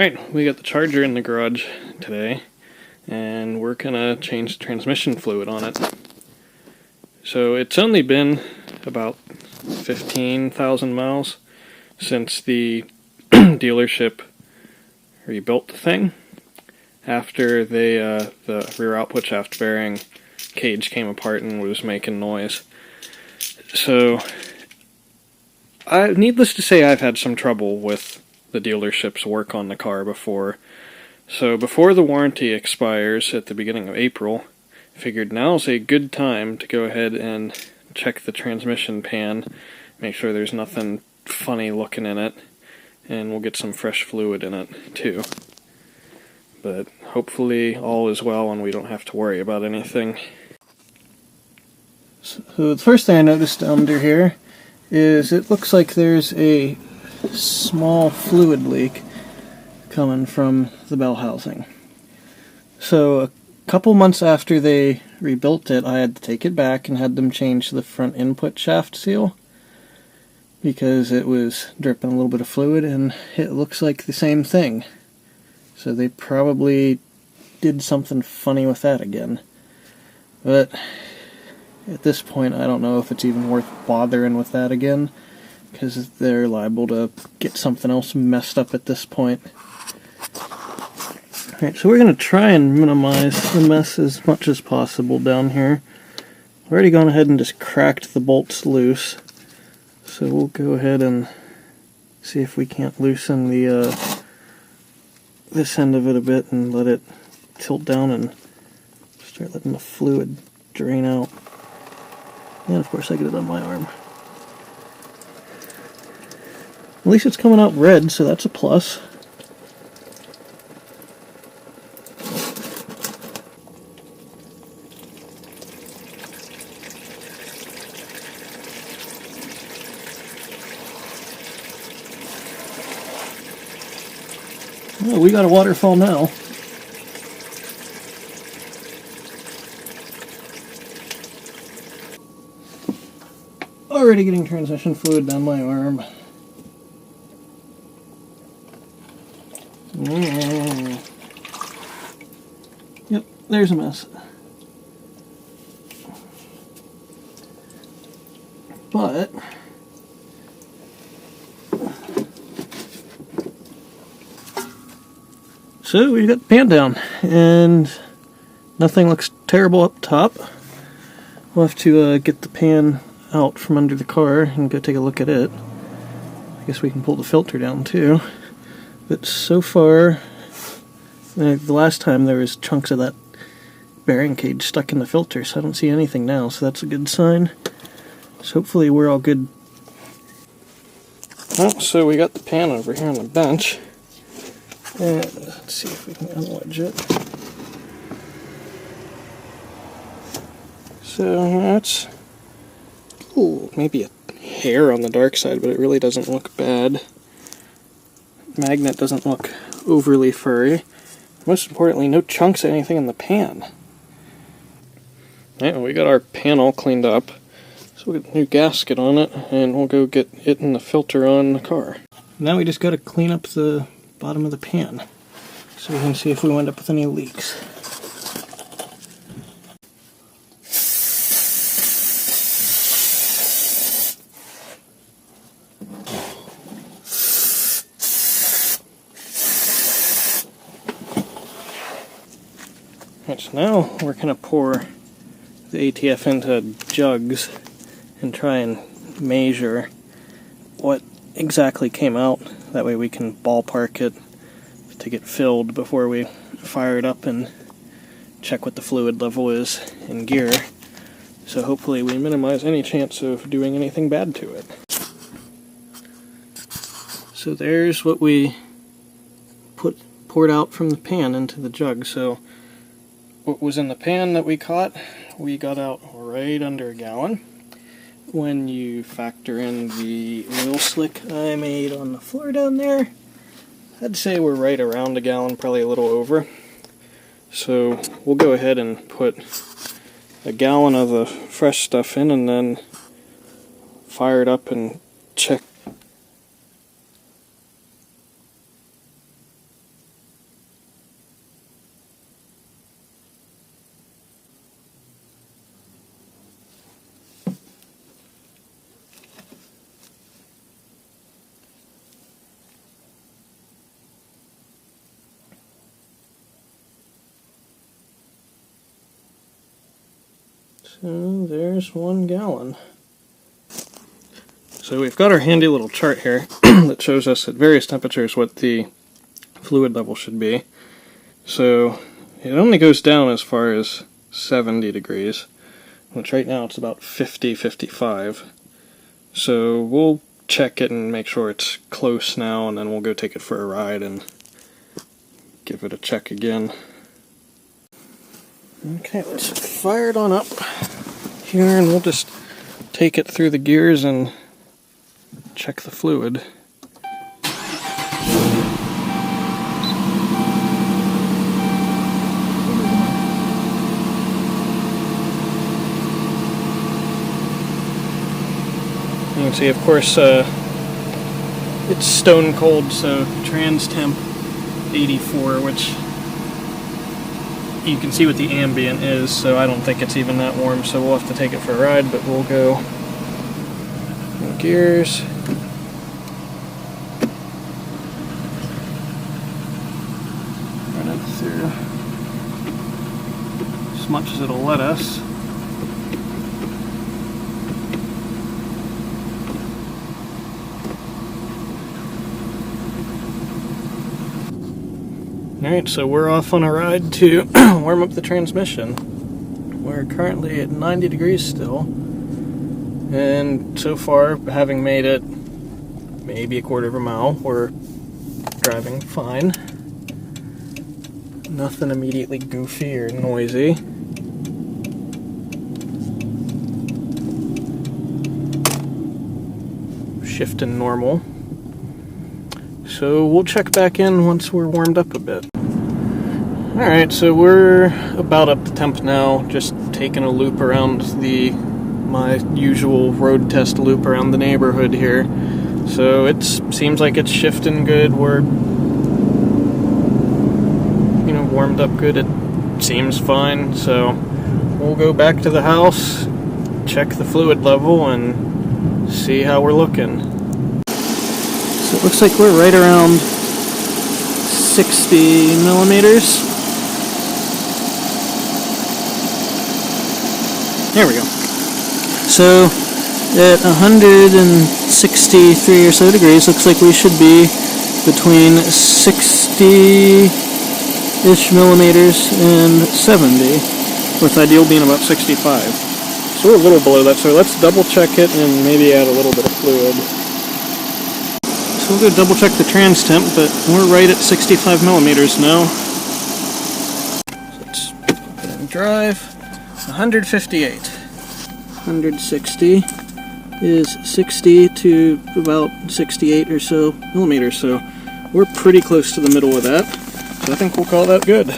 Alright, we got the Charger in the garage today, and we're gonna change the transmission fluid on it. So it's only been about 15,000 miles since the dealership rebuilt the thing, after they the rear output shaft bearing cage came apart and was making noise. So, needless to say, I've had some trouble with the dealership's work on the car before. So before the warranty expires at the beginning of April, I figured now's a good time to go ahead and check the transmission pan, make sure there's nothing funny looking in it, and we'll get some fresh fluid in it too. But hopefully all is well and we don't have to worry about anything. So the first thing I noticed under here is it looks like there's a small fluid leak coming from the bell housing. So a couple months after they rebuilt it, I had to take it back and had them change the front input shaft seal because it was dripping a little bit of fluid, and it looks like the same thing. So they probably did something funny with that again. But at this point, I don't know if it's even worth bothering with that again, because they're liable to get something else messed up at this point. Alright, so we're going to try and minimize the mess as much as possible down here. I've already gone ahead and just cracked the bolts loose, so we'll go ahead and see if we can't loosen the this end of it a bit and let it tilt down and start letting the fluid drain out. And of course I get it on my arm. At least it's coming out red, so that's a plus. Oh, we got a waterfall now. Already getting transmission fluid down my arm. Yep, there's a mess. But so we got the pan down, and nothing looks terrible up top. We'll have to get the pan out from under the car and go take a look at it. I guess we can pull the filter down too. But so far, the last time there was chunks of that bearing cage stuck in the filter, so I don't see anything now, so that's a good sign. So hopefully we're all good. Well, so we got the pan over here on the bench. And let's see if we can unwedge it. So that's maybe a hair on the dark side, but it really doesn't look bad. Magnet doesn't look overly furry. Most importantly, no chunks of anything in the pan. Alright, well, we got our pan all cleaned up. So we'll get a new gasket on it, and we'll go get it and the filter on the car. Now we just got to clean up the bottom of the pan, so we can see if we wind up with any leaks. Right, so now we're going to pour the ATF into jugs and try and measure what exactly came out. That way we can ballpark it to get filled before we fire it up and check what the fluid level is in gear. So hopefully we minimize any chance of doing anything bad to it. So there's what we poured out from the pan into the jug. So what was in the pan that we caught, we got out right under a gallon. When you factor in the oil slick I made on the floor down there, I'd say we're right around a gallon, probably a little over. So we'll go ahead and put a gallon of the fresh stuff in and then fire it up and check So there's 1 gallon. So we've got our handy little chart here that shows us at various temperatures what the fluid level should be. So it only goes down as far as 70 degrees, which right now it's about 50, 55. So we'll check it and make sure it's close now, and then we'll go take it for a ride and give it a check again. Okay, let's fire it on up here, and we'll just take it through the gears and check the fluid. You can see, of course, it's stone cold, so trans temp 84, which you can see what the ambient is, so I don't think it's even that warm, so we'll have to take it for a ride, but we'll go in gears. Run it through as much as it'll let us. Alright, so we're off on a ride to warm up the transmission. We're currently at 90 degrees still, and so far, having made it maybe a quarter of a mile, we're driving fine. Nothing immediately goofy or noisy. Shifting normal. So we'll check back in once we're warmed up a bit. Alright, so we're about up to temp now, just taking a loop around my usual road test loop around the neighborhood here. So it seems like it's shifting good. We're, warmed up good. It seems fine. So we'll go back to the house, check the fluid level, and see how we're looking. So it looks like we're right around 60 millimeters. There we go. So at 163 or so degrees, looks like we should be between 60-ish millimeters and 70, with ideal being about 65. So we're a little below that, so let's double check it and maybe add a little bit of fluid. So we'll go double check the trans temp, but we're right at 65 millimeters now. So let's put it in drive. 158. 160 is 60 to about 68 or so millimeters, so we're pretty close to the middle of that. So I think we'll call that good.